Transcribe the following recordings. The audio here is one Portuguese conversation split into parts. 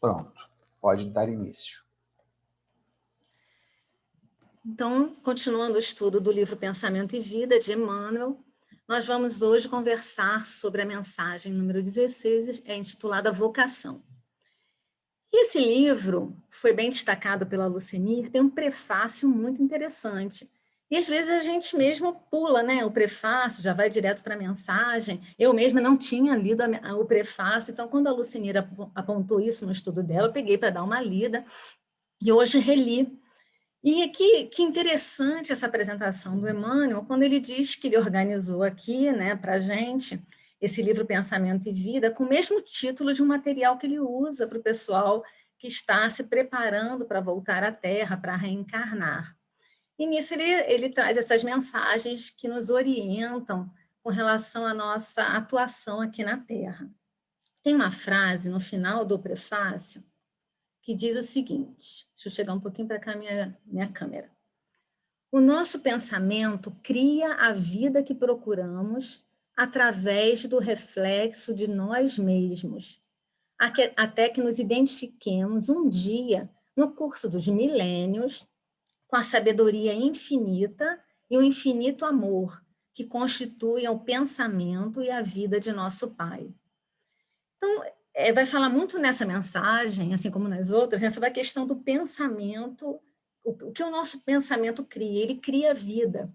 Pronto, pode dar início. Então, continuando o estudo do livro Pensamento e Vida, de Emmanuel, nós vamos hoje conversar sobre a mensagem número 16, intitulada Vocação. E esse livro foi bem destacado pela Lucenir, tem um prefácio muito interessante. E às vezes a gente mesmo pula, né, o prefácio, já vai direto para a mensagem. Eu mesma não tinha lido o prefácio, então quando a Lucenir apontou isso no estudo dela, eu peguei para dar uma lida e hoje reli. E que interessante essa apresentação do Emmanuel, quando ele diz que ele organizou aqui, né, para a gente, esse livro Pensamento e Vida, com o mesmo título de um material que ele usa para o pessoal que está se preparando para voltar à Terra, para reencarnar. E nisso ele traz essas mensagens que nos orientam com relação à nossa atuação aqui na Terra. Tem uma frase no final do prefácio que diz o seguinte, deixa eu chegar um pouquinho para cá minha câmera. O nosso pensamento cria a vida que procuramos através do reflexo de nós mesmos, até que nos identifiquemos um dia, no curso dos milênios, com a sabedoria infinita e o infinito amor que constituem o pensamento e a vida de nosso Pai. Então, vai falar muito nessa mensagem, assim como nas outras, né, sobre a questão do pensamento, o que o nosso pensamento cria, ele cria vida.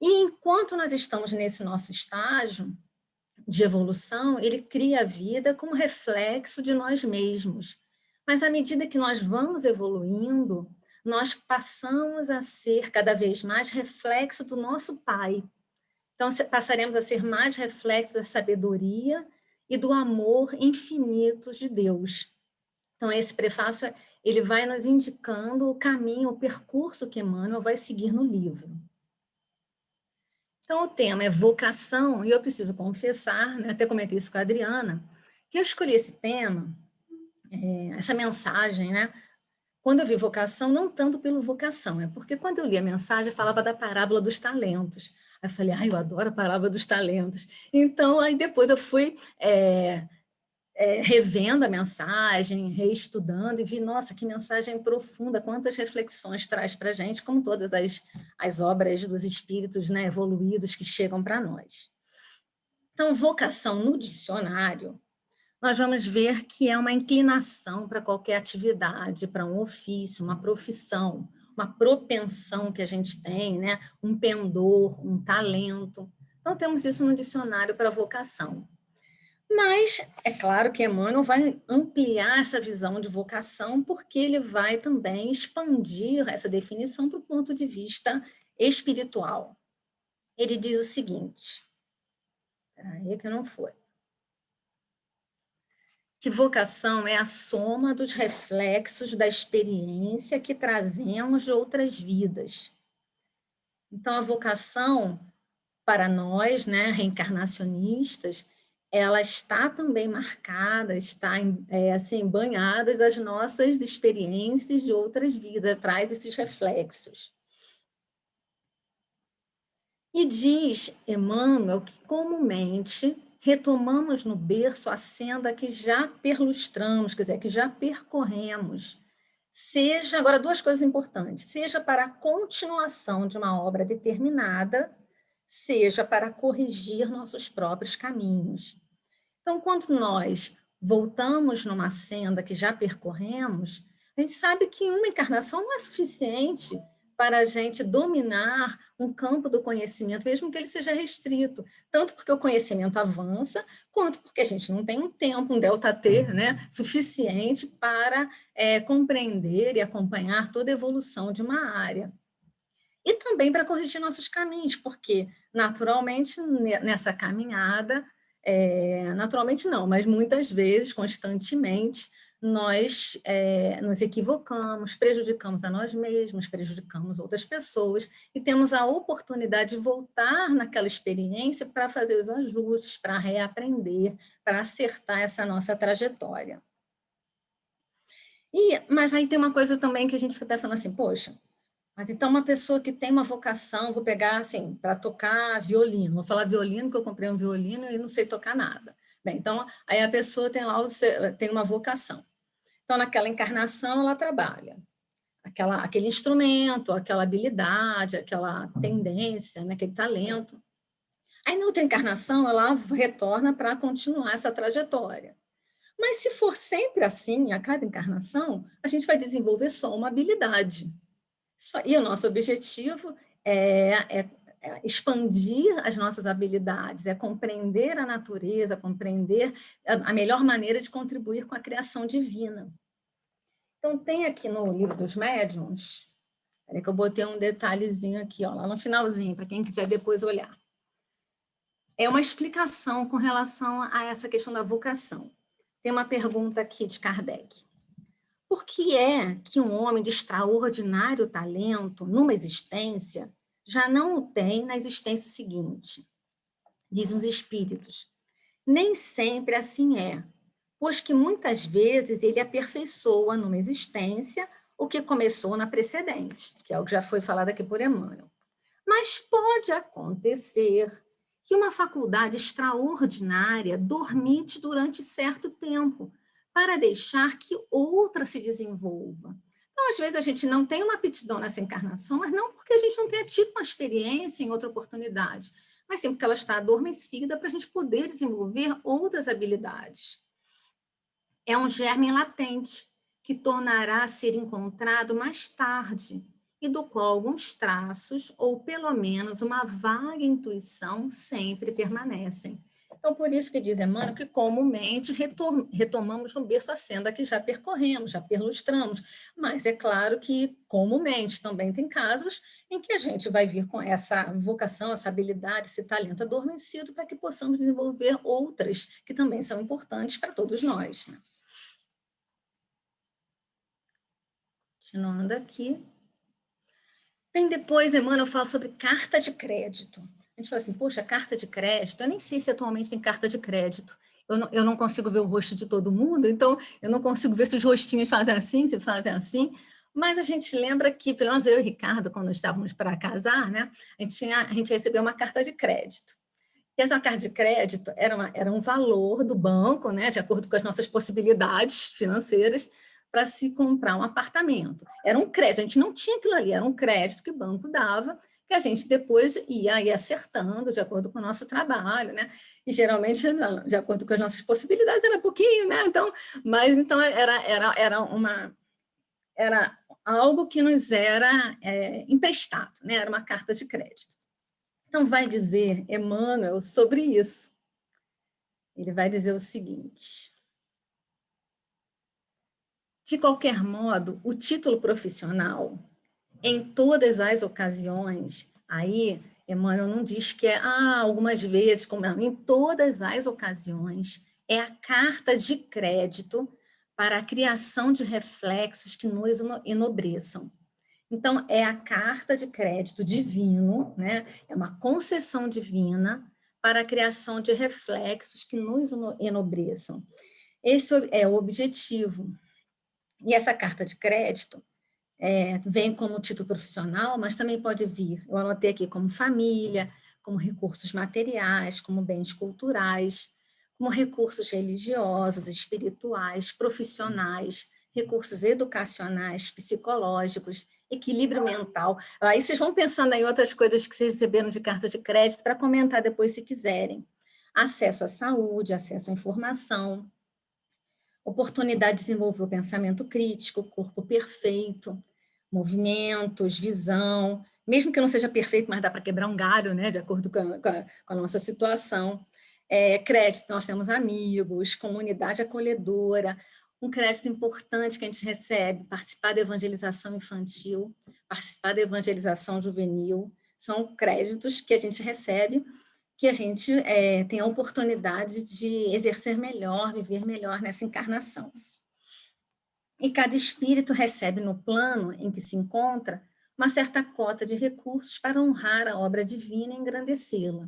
E enquanto nós estamos nesse nosso estágio de evolução, ele cria a vida como reflexo de nós mesmos. Mas à medida que nós vamos evoluindo, nós passamos a ser cada vez mais reflexo do nosso Pai. Então, passaremos a ser mais reflexo da sabedoria e do amor infinito de Deus. Então, esse prefácio, ele vai nos indicando o caminho, o percurso que Emmanuel vai seguir no livro. Então, o tema é vocação, e eu preciso confessar, né, até comentei isso com a Adriana, que eu escolhi esse tema, essa mensagem, né, quando eu vi vocação, não tanto pelo vocação, é porque quando eu li a mensagem, falava da parábola dos talentos. Aí eu falei, eu adoro a parábola dos talentos. Então, aí depois eu fui revendo a mensagem, reestudando, e vi, nossa, que mensagem profunda, quantas reflexões traz para a gente, como todas as obras dos espíritos, né, evoluídos que chegam para nós. Então, vocação no dicionário, nós vamos ver que é uma inclinação para qualquer atividade, para um ofício, uma profissão, uma propensão que a gente tem, né? Um pendor, um talento. Então, temos isso no dicionário para vocação. Mas é claro que Emmanuel vai ampliar essa visão de vocação, porque ele vai também expandir essa definição para o ponto de vista espiritual. Ele diz o seguinte, aí que não foi. Que vocação é a soma dos reflexos da experiência que trazemos de outras vidas. Então, a vocação, para nós, né, reencarnacionistas, ela está também marcada, está assim, banhada das nossas experiências de outras vidas, traz esses reflexos. E diz Emmanuel que, comumente, retomamos no berço a senda que já perlustramos, quer dizer, que já percorremos. Seja, agora duas coisas importantes, seja para a continuação de uma obra determinada, seja para corrigir nossos próprios caminhos. Então, quando nós voltamos numa senda que já percorremos, a gente sabe que uma encarnação não é suficiente para a gente dominar um campo do conhecimento, mesmo que ele seja restrito, tanto porque o conhecimento avança, quanto porque a gente não tem um tempo, um delta T, né, suficiente para compreender e acompanhar toda a evolução de uma área. E também para corrigir nossos caminhos, porque, naturalmente, nessa caminhada, naturalmente não, mas muitas vezes, constantemente, nós nos equivocamos, prejudicamos a nós mesmos, prejudicamos outras pessoas, e temos a oportunidade de voltar naquela experiência para fazer os ajustes, para reaprender, para acertar essa nossa trajetória. Mas aí tem uma coisa também que a gente fica pensando assim, poxa, mas então uma pessoa que tem uma vocação, vou pegar assim, para tocar violino, vou falar violino, que eu comprei um violino e não sei tocar nada. Bem, então, aí a pessoa tem lá tem uma vocação. Então, naquela encarnação, ela trabalha aquele instrumento, aquela habilidade, aquela tendência, né, aquele talento. Aí, na outra encarnação, ela retorna para continuar essa trajetória. Mas se for sempre assim, a cada encarnação, a gente vai desenvolver só uma habilidade. E o nosso objetivo é expandir as nossas habilidades, é compreender a natureza, compreender a melhor maneira de contribuir com a criação divina. Então, tem aqui no Livro dos Médiuns, peraí que eu botei um detalhezinho aqui, ó, lá no finalzinho, para quem quiser depois olhar. É uma explicação com relação a essa questão da vocação. Tem uma pergunta aqui de Kardec. Por que é que um homem de extraordinário talento numa existência já não o tem na existência seguinte? Diz os espíritos. Nem sempre assim é, pois que muitas vezes ele aperfeiçoa numa existência o que começou na precedente, que é o que já foi falado aqui por Emmanuel. Mas pode acontecer que uma faculdade extraordinária dormite durante certo tempo, para deixar que outra se desenvolva. Então, às vezes, a gente não tem uma aptidão nessa encarnação, mas não porque a gente não tenha tido uma experiência em outra oportunidade, mas sim porque ela está adormecida para a gente poder desenvolver outras habilidades. É um germe latente que tornará a ser encontrado mais tarde e do qual alguns traços, ou pelo menos uma vaga intuição, sempre permanecem. Então, por isso que diz Emmanuel que comumente retomamos no berço a senda que já percorremos, já perlustramos, mas é claro que comumente também tem casos em que a gente vai vir com essa vocação, essa habilidade, esse talento adormecido para que possamos desenvolver outras que também são importantes para todos nós, né? Continuando aqui. Bem, depois, Emmanuel fala sobre carta de crédito. A gente fala assim, poxa, carta de crédito, eu nem sei se atualmente tem carta de crédito. Eu não consigo ver o rosto de todo mundo, então eu não consigo ver se os rostinhos fazem assim, se fazem assim, mas a gente lembra que, pelo menos eu e o Ricardo, quando estávamos para casar, né, a gente recebeu uma carta de crédito. E essa carta de crédito era um valor do banco, né, de acordo com as nossas possibilidades financeiras, para se comprar um apartamento. Era um crédito, a gente não tinha aquilo ali, era um crédito que o banco dava, que a gente depois ia acertando de acordo com o nosso trabalho, né? E geralmente, de acordo com as nossas possibilidades, era pouquinho, né? Então era algo que nos era emprestado, né? Era uma carta de crédito. Então, vai dizer Emmanuel sobre isso. Ele vai dizer o seguinte: de qualquer modo, o título profissional, em todas as ocasiões, aí Emmanuel não diz que algumas vezes, como não, em todas as ocasiões, é a carta de crédito para a criação de reflexos que nos enobreçam. Então, é a carta de crédito divino, né? É uma concessão divina para a criação de reflexos que nos enobreçam. Esse é o objetivo. E essa carta de crédito vem como título profissional, mas também pode vir, eu anotei aqui, como família, como recursos materiais, como bens culturais, como recursos religiosos, espirituais, profissionais, recursos educacionais, psicológicos, equilíbrio mental. Aí vocês vão pensando em outras coisas que vocês receberam de carta de crédito para comentar depois se quiserem. Acesso à saúde, acesso à informação, oportunidade de desenvolver o pensamento crítico, corpo perfeito, movimentos, visão, mesmo que não seja perfeito, mas dá para quebrar um galho, né, de acordo com a nossa situação. Crédito, nós temos amigos, comunidade acolhedora, um crédito importante que a gente recebe, participar da evangelização infantil, participar da evangelização juvenil, são créditos que a gente recebe, que a gente tem a oportunidade de exercer melhor, viver melhor nessa encarnação. E cada espírito recebe no plano em que se encontra uma certa cota de recursos para honrar a obra divina e engrandecê-la.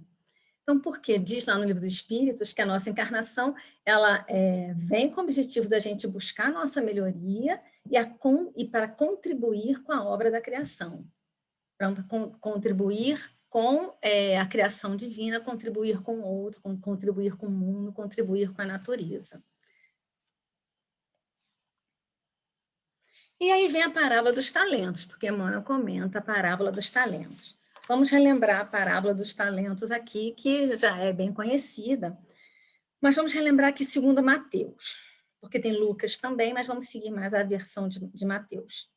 Então, porque diz lá no Livro dos Espíritos que a nossa encarnação ela vem com o objetivo da gente buscar a nossa melhoria e para contribuir com a obra da criação, para contribuir com a criação divina, contribuir com o outro, contribuir com o mundo, contribuir com a natureza. E aí vem a parábola dos talentos, porque Emmanuel comenta a parábola dos talentos. Vamos relembrar a parábola dos talentos aqui, que já é bem conhecida, mas vamos relembrar aqui segundo Mateus, porque tem Lucas também, mas vamos seguir mais a versão de Mateus.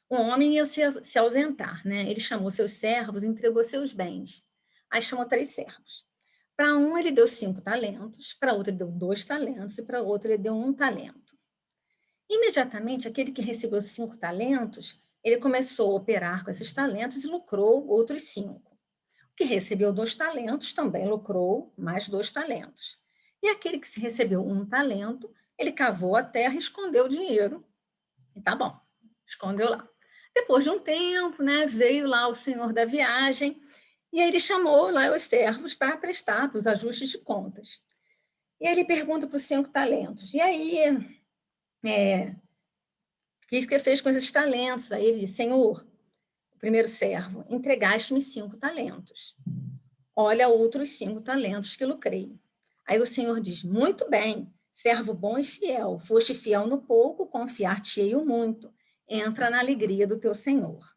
Um homem ia se ausentar, né? Ele chamou seus servos e entregou seus bens. Aí chamou 3 servos. Para um ele deu 5 talentos, para outro ele deu 2 talentos e para outro ele deu 1 talento. Imediatamente, aquele que recebeu 5 talentos, ele começou a operar com esses talentos e lucrou outros 5. O que recebeu 2 talentos também lucrou mais 2 talentos. E aquele que recebeu 1 talento, ele cavou a terra e escondeu o dinheiro. E tá bom, escondeu lá. Depois de um tempo, né, veio lá o senhor da viagem, e aí ele chamou lá os servos para prestar para os ajustes de contas. E aí ele pergunta para os 5 talentos, e aí, o que você fez com esses talentos? Aí ele diz, senhor, o primeiro servo, entregaste-me 5 talentos. Olha outros 5 talentos que lucrei. Aí o senhor diz, muito bem, servo bom e fiel, foste fiel no pouco, confiar-te-ei o muito. Entra na alegria do teu senhor.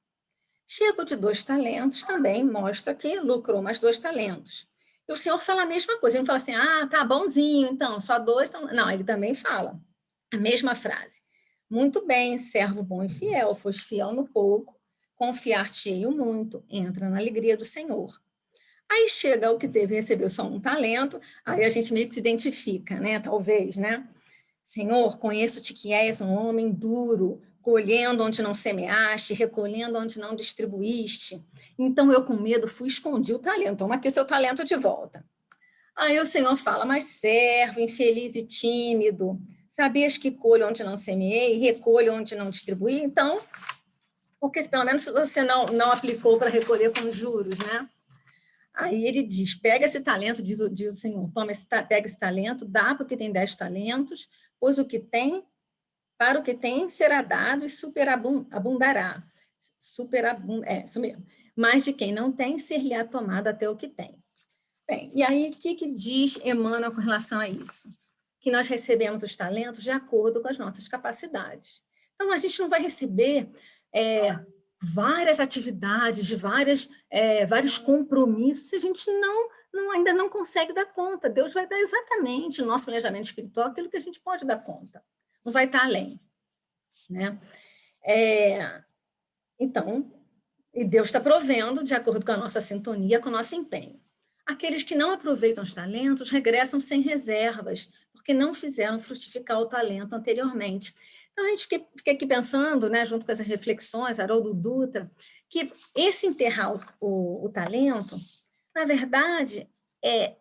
Chego de 2 talentos também mostra que lucrou mais 2 talentos. E o senhor fala a mesma coisa. Ele fala assim, tá bonzinho, então, só 2. Não, ele também fala a mesma frase. Muito bem, servo bom e fiel, foste fiel no pouco, confiar-te-ei o muito, entra na alegria do Senhor. Aí chega o que recebeu só 1 talento, aí a gente meio que se identifica, né? Talvez, né? Senhor, conheço-te que és um homem duro, colhendo onde não semeaste, recolhendo onde não distribuíste. Então eu, com medo, fui escondi o talento. Toma aqui seu talento de volta. Aí o Senhor fala, mas servo, infeliz e tímido, sabias que colho onde não semeei, recolho onde não distribuí? Então, porque pelo menos você não aplicou para recolher com juros, né? Aí ele diz, pega esse talento, diz o Senhor, pega esse talento, dá para o que tem 10 talentos, pois o que tem, para o que tem, será dado e superabundará. Isso mesmo. Mas de quem não tem, ser-lhe-á tomado até o que tem. Bem, e aí, o que diz Emmanuel com relação a isso? Que nós recebemos os talentos de acordo com as nossas capacidades. Então, a gente não vai receber várias atividades, vários compromissos, se a gente ainda não consegue dar conta. Deus vai dar exatamente no nosso planejamento espiritual aquilo que a gente pode dar conta. Não vai estar além. Né? Então, e Deus está provendo de acordo com a nossa sintonia, com o nosso empenho. Aqueles que não aproveitam os talentos regressam sem reservas, porque não fizeram frutificar o talento anteriormente. Então, a gente fica aqui pensando, né, junto com essas reflexões, Haroldo Dutra, que esse enterrar o talento, na verdade,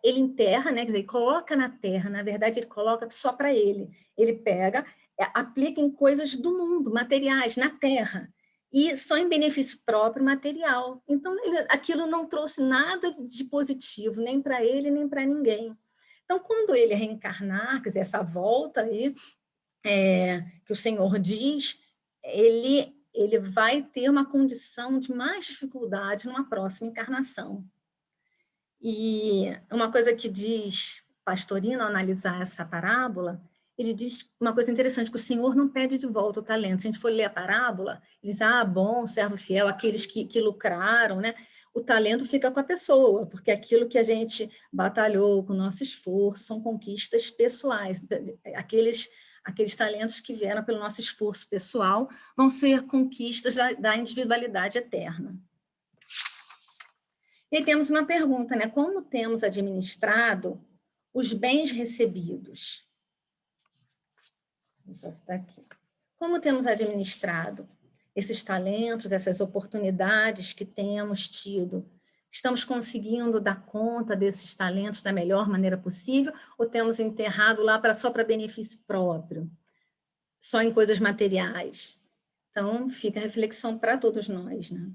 ele enterra, né, quer dizer, ele coloca na terra, na verdade, ele coloca só para ele. Ele pega, aplica em coisas do mundo, materiais, na terra, e só em benefício próprio material. Então, aquilo não trouxe nada de positivo, nem para ele, nem para ninguém. Então, quando ele reencarnar, quer dizer, essa volta aí, que o Senhor diz, ele vai ter uma condição de mais dificuldade numa próxima encarnação. E uma coisa que diz Pastorino, ao analisar essa parábola, ele diz uma coisa interessante, que o Senhor não pede de volta o talento. Se a gente for ler a parábola, ele diz, bom, servo fiel, aqueles que lucraram, né? O talento fica com a pessoa, porque aquilo que a gente batalhou com o nosso esforço são conquistas pessoais. Aqueles talentos que vieram pelo nosso esforço pessoal vão ser conquistas da individualidade eterna. E temos uma pergunta, né? Como temos administrado os bens recebidos? Isso está aqui. Como temos administrado esses talentos, essas oportunidades que temos tido? Estamos conseguindo dar conta desses talentos da melhor maneira possível ou temos enterrado lá só para benefício próprio? Só em coisas materiais? Então, fica a reflexão para todos nós, né?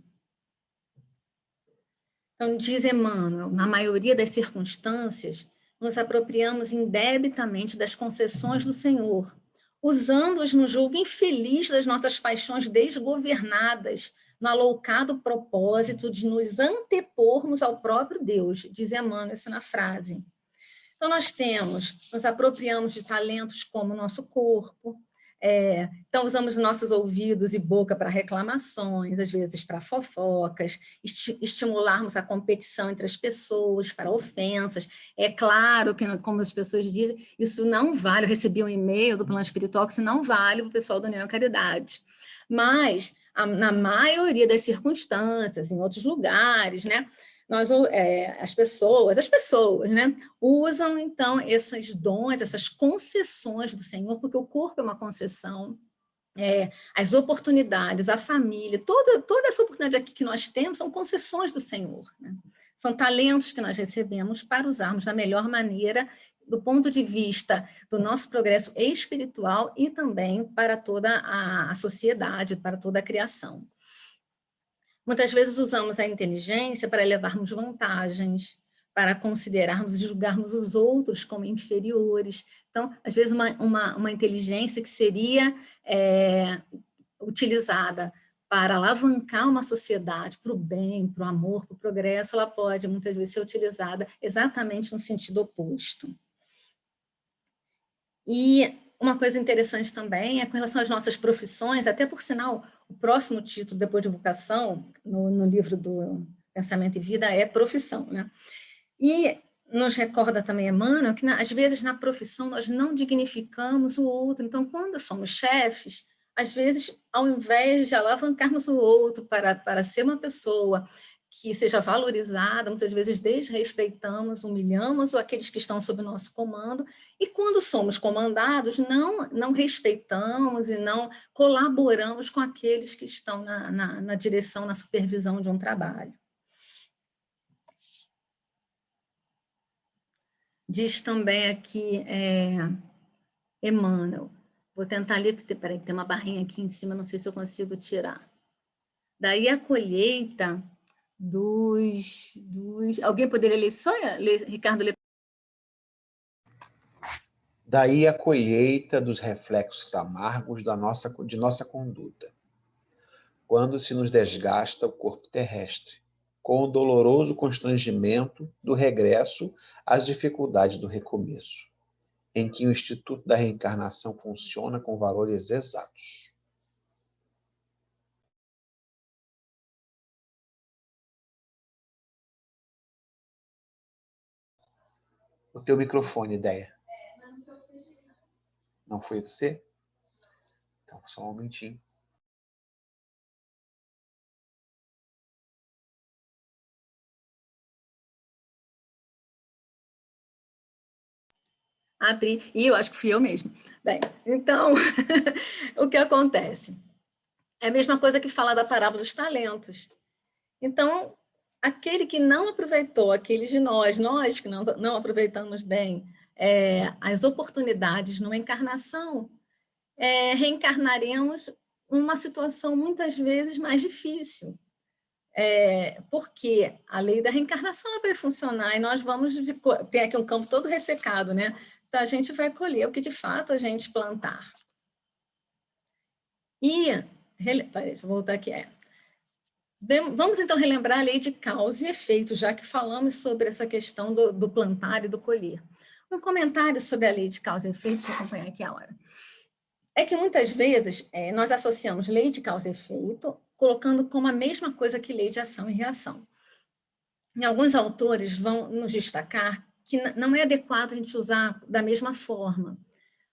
Então, diz Emmanuel, na maioria das circunstâncias, nos apropriamos indebitamente das concessões do Senhor, usando-as no julgo infeliz das nossas paixões desgovernadas, no aloucado propósito de nos antepormos ao próprio Deus, diz Emmanuel isso na frase. Então, nos apropriamos de talentos como o nosso corpo, Então, usamos nossos ouvidos e boca para reclamações, às vezes para fofocas, estimularmos a competição entre as pessoas, para ofensas. É claro que, como as pessoas dizem, isso não vale. Eu recebi um e-mail do Plano Espiritual que isso não vale para o pessoal do União e Caridade. Mas, na maioria das circunstâncias, em outros lugares, né? As pessoas, né, usam, então, esses dons, essas concessões do Senhor, porque o corpo é uma concessão, as oportunidades, a família, toda essa oportunidade aqui que nós temos são concessões do Senhor, né? São talentos que nós recebemos para usarmos da melhor maneira, do ponto de vista do nosso progresso espiritual e também para toda a sociedade, para toda a criação. Muitas vezes usamos a inteligência para levarmos vantagens, para considerarmos e julgarmos os outros como inferiores. Então, às vezes, uma inteligência que seria utilizada para alavancar uma sociedade para o bem, para o amor, para o progresso, ela pode, muitas vezes, ser utilizada exatamente no sentido oposto. E uma coisa interessante também é com relação às nossas profissões, até por sinal, o próximo título, depois de vocação, no livro do Pensamento e Vida, é profissão, né? E nos recorda também Emmanuel que, às vezes, na profissão, nós não dignificamos o outro. Então, quando somos chefes, às vezes, ao invés de alavancarmos o outro para ser uma pessoa que seja valorizada, muitas vezes desrespeitamos, humilhamos aqueles que estão sob o nosso comando, e quando somos comandados, não respeitamos e não colaboramos com aqueles que estão na direção, na supervisão de um trabalho. Diz também aqui, Emmanuel, vou tentar ler, porque peraí, tem uma barrinha aqui em cima, não sei se eu consigo tirar. Daí a colheita dos... Alguém poderia ler só? Ricardo, lê. Daí a colheita dos reflexos amargos de nossa conduta, quando se nos desgasta o corpo terrestre, com o doloroso constrangimento do regresso às dificuldades do recomeço, em que o Instituto da Reencarnação funciona com valores exatos. O teu microfone, Ideia. Não foi você? Então, só um momentinho. Abri, e eu acho que fui eu mesmo. Bem, então, o que acontece? É a mesma coisa que falar da parábola dos talentos. Então, aquele que não aproveitou, aqueles de nós que não aproveitamos bem as oportunidades numa encarnação, reencarnaremos numa situação muitas vezes mais difícil. Porque a lei da reencarnação vai funcionar e nós vamos... Tem aqui um campo todo ressecado, né? Então, a gente vai colher o que, de fato, a gente plantar. E... Deixa eu voltar aqui. Vamos, então, relembrar a lei de causa e efeito, já que falamos sobre essa questão do plantar e do colher. Um comentário sobre a lei de causa e efeito, deixa eu acompanhar aqui a hora. É que, muitas vezes, nós associamos lei de causa e efeito, colocando como a mesma coisa que lei de ação e reação. E alguns autores vão nos destacar que não é adequado a gente usar da mesma forma,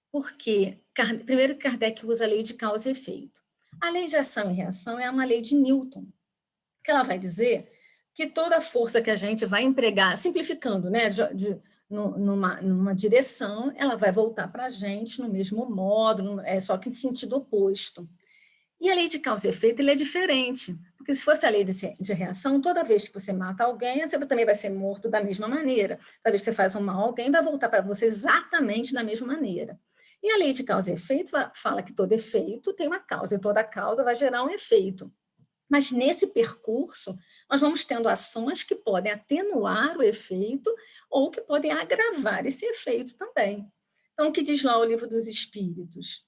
porque, primeiro, Kardec usa a lei de causa e efeito. A lei de ação e reação é uma lei de Newton, que ela vai dizer que toda a força que a gente vai empregar, simplificando, né, numa direção, ela vai voltar para a gente no mesmo modo, só que em sentido oposto. E a lei de causa e efeito é diferente, porque se fosse a lei de reação, toda vez que você mata alguém, você também vai ser morto da mesma maneira. Toda vez que você faz um mal a alguém, vai voltar para você exatamente da mesma maneira. E a lei de causa e efeito fala que todo efeito tem uma causa, e toda causa vai gerar um efeito. Mas nesse percurso, nós vamos tendo ações que podem atenuar o efeito ou que podem agravar esse efeito também. Então, o que diz lá o Livro dos Espíritos?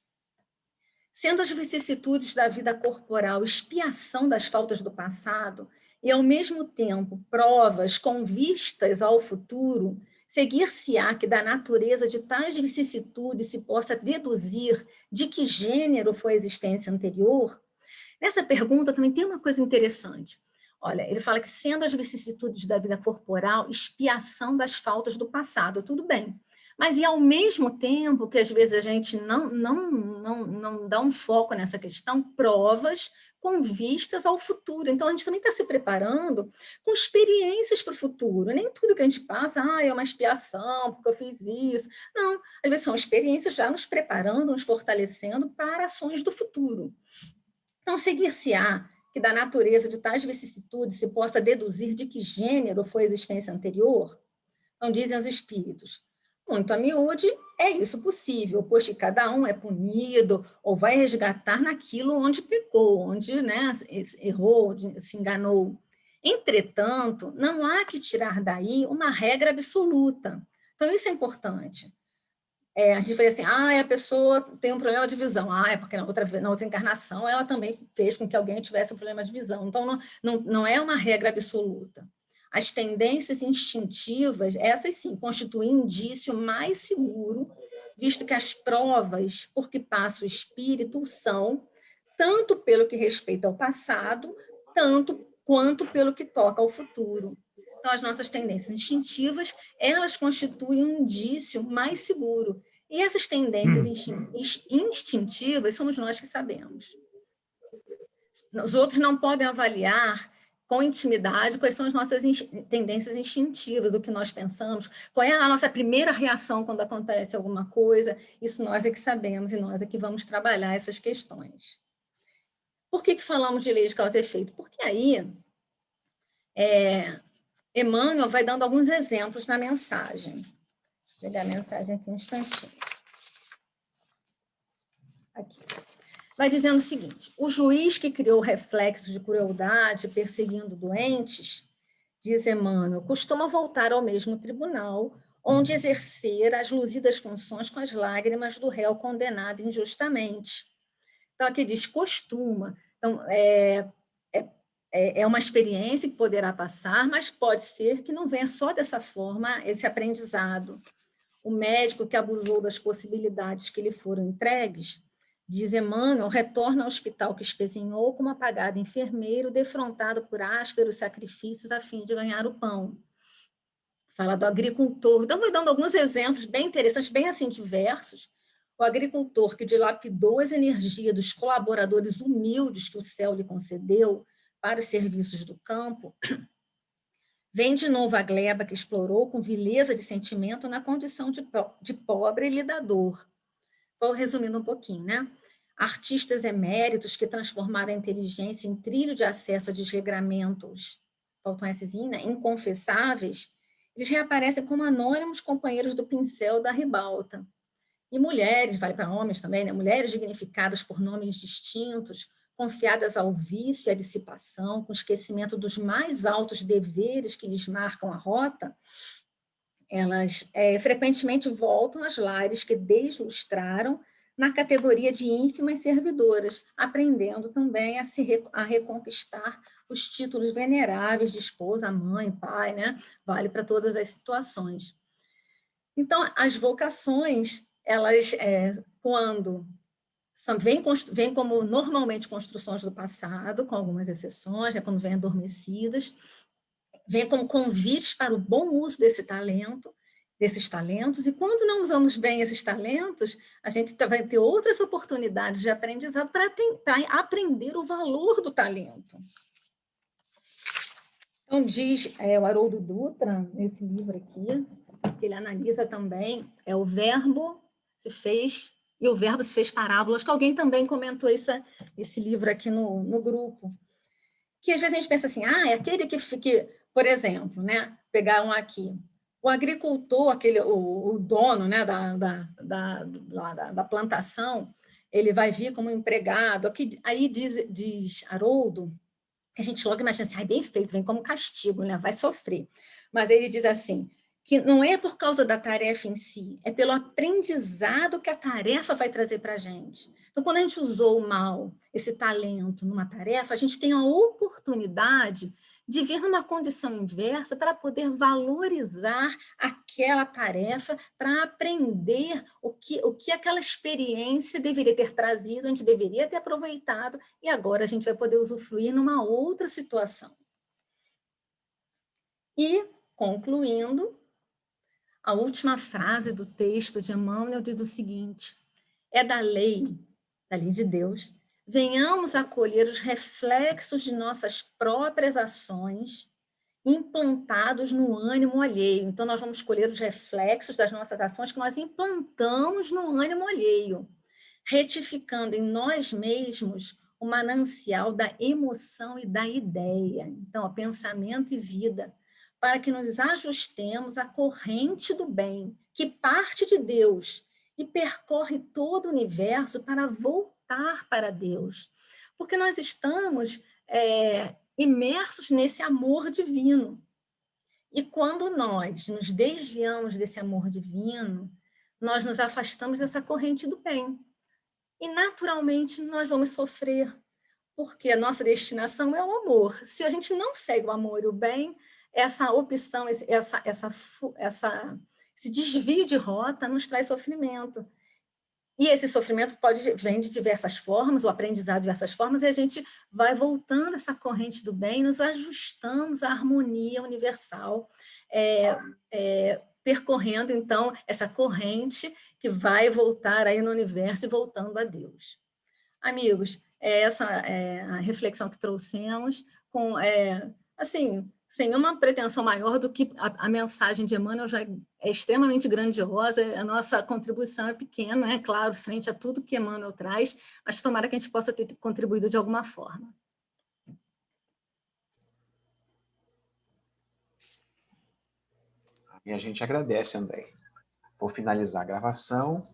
Sendo as vicissitudes da vida corporal expiação das faltas do passado e, ao mesmo tempo, provas com vistas ao futuro, seguir-se-á que da natureza de tais vicissitudes se possa deduzir de que gênero foi a existência anterior? Nessa pergunta também tem uma coisa interessante. Olha, ele fala que sendo as vicissitudes da vida corporal expiação das faltas do passado, tudo bem. Mas e ao mesmo tempo que às vezes a gente não dá um foco nessa questão, provas com vistas ao futuro. Então a gente também está se preparando com experiências para o futuro. Nem tudo que a gente passa, é uma expiação, porque eu fiz isso. Não, às vezes são experiências já nos preparando, nos fortalecendo para ações do futuro. Então, seguir-se-á que da natureza de tais vicissitudes se possa deduzir de que gênero foi a existência anterior? Então, dizem os espíritos, muito a miúde, é isso possível, pois que cada um é punido ou vai resgatar naquilo onde pecou, onde, né, errou, se enganou. Entretanto, não há que tirar daí uma regra absoluta. Então, isso é importante. A gente fala assim, a pessoa tem um problema de visão. É porque na outra encarnação ela também fez com que alguém tivesse um problema de visão. Então, não é uma regra absoluta. As tendências instintivas, essas sim, constituem um indício mais seguro, visto que as provas por que passa o espírito são, tanto pelo que respeita ao passado, tanto quanto pelo que toca ao futuro. Então, as nossas tendências instintivas, elas constituem um indício mais seguro. E essas tendências instintivas somos nós que sabemos. Os outros não podem avaliar com intimidade quais são as nossas tendências instintivas, o que nós pensamos, qual é a nossa primeira reação quando acontece alguma coisa. Isso nós é que sabemos e nós é que vamos trabalhar essas questões. Por que falamos de lei de causa e efeito? Porque aí Emmanuel vai dando alguns exemplos na mensagem. Vou pegar a mensagem aqui um instantinho. Aqui. Vai dizendo o seguinte, o juiz que criou reflexos de crueldade perseguindo doentes, diz Emmanuel, costuma voltar ao mesmo tribunal, onde exercer as luzidas funções com as lágrimas do réu condenado injustamente. Então, aqui diz costuma. Então, é uma experiência que poderá passar, mas pode ser que não venha só dessa forma esse aprendizado. O médico que abusou das possibilidades que lhe foram entregues, diz Emmanuel, retorna ao hospital que espezinhou como apagado enfermeiro, defrontado por ásperos sacrifícios a fim de ganhar o pão. Fala do agricultor. Então, vou dando alguns exemplos bem interessantes, bem assim diversos. O agricultor que dilapidou as energias dos colaboradores humildes que o céu lhe concedeu para os serviços do campo, vem de novo a gleba que explorou com vileza de sentimento na condição de pobre lidador. Estou resumindo um pouquinho, né? Artistas eméritos que transformaram a inteligência em trilho de acesso a desregramentos, faltam esses, né? Inconfessáveis, eles reaparecem como anônimos companheiros do pincel da ribalta. E mulheres, vale para homens também, né? Mulheres dignificadas por nomes distintos, confiadas ao vício e à dissipação, com esquecimento dos mais altos deveres que lhes marcam a rota, elas frequentemente voltam às lares que deslustraram na categoria de ínfimas servidoras, aprendendo também a reconquistar os títulos veneráveis de esposa, mãe, pai, né? Vale para todas as situações. Então, as vocações, elas, quando vêm como normalmente construções do passado, com algumas exceções, né, quando vêm adormecidas, vêm como convites para o bom uso desses talentos, e quando não usamos bem esses talentos, a gente vai ter outras oportunidades de aprendizado para tentar aprender o valor do talento. Então, diz o Haroldo Dutra, nesse livro aqui, que ele analisa também, o verbo se fez, e o verbo se fez parábola. Acho que alguém também comentou esse livro aqui no grupo. Que às vezes a gente pensa assim, é aquele que por exemplo, né, pegar um aqui, o agricultor, o dono, né, da plantação, ele vai vir como empregado. Aqui, aí diz Haroldo, que a gente logo imagina assim, bem feito, vem como castigo, né, vai sofrer. Mas ele diz assim, que não é por causa da tarefa em si, é pelo aprendizado que a tarefa vai trazer para a gente. Então, quando a gente usou mal esse talento numa tarefa, a gente tem a oportunidade de vir numa condição inversa para poder valorizar aquela tarefa, para aprender o que aquela experiência deveria ter trazido, a gente deveria ter aproveitado, e agora a gente vai poder usufruir numa outra situação. E, concluindo, a última frase do texto de Emmanuel diz o seguinte: é da lei de Deus, venhamos a colher os reflexos de nossas próprias ações implantados no ânimo alheio. Então, nós vamos colher os reflexos das nossas ações que nós implantamos no ânimo alheio, retificando em nós mesmos o manancial da emoção e da ideia. Então, ó, pensamento e vida, para que nos ajustemos à corrente do bem, que parte de Deus e percorre todo o universo para voltar para Deus. Porque nós estamos imersos nesse amor divino. E quando nós nos desviamos desse amor divino, nós nos afastamos dessa corrente do bem. E, naturalmente, nós vamos sofrer, porque a nossa destinação é o amor. Se a gente não segue o amor e o bem, essa opção, esse desvio de rota nos traz sofrimento. E esse sofrimento vem de diversas formas, o aprendizado de diversas formas, e a gente vai voltando essa corrente do bem, nos ajustamos à harmonia universal, percorrendo, então, essa corrente que vai voltar aí no universo e voltando a Deus. Amigos, essa é a reflexão que trouxemos, assim, sem uma pretensão maior do que a mensagem de Emmanuel já é extremamente grandiosa, a nossa contribuição é pequena, é claro, frente a tudo que Emmanuel traz, mas tomara que a gente possa ter contribuído de alguma forma. E a gente agradece, André. Vou finalizar a gravação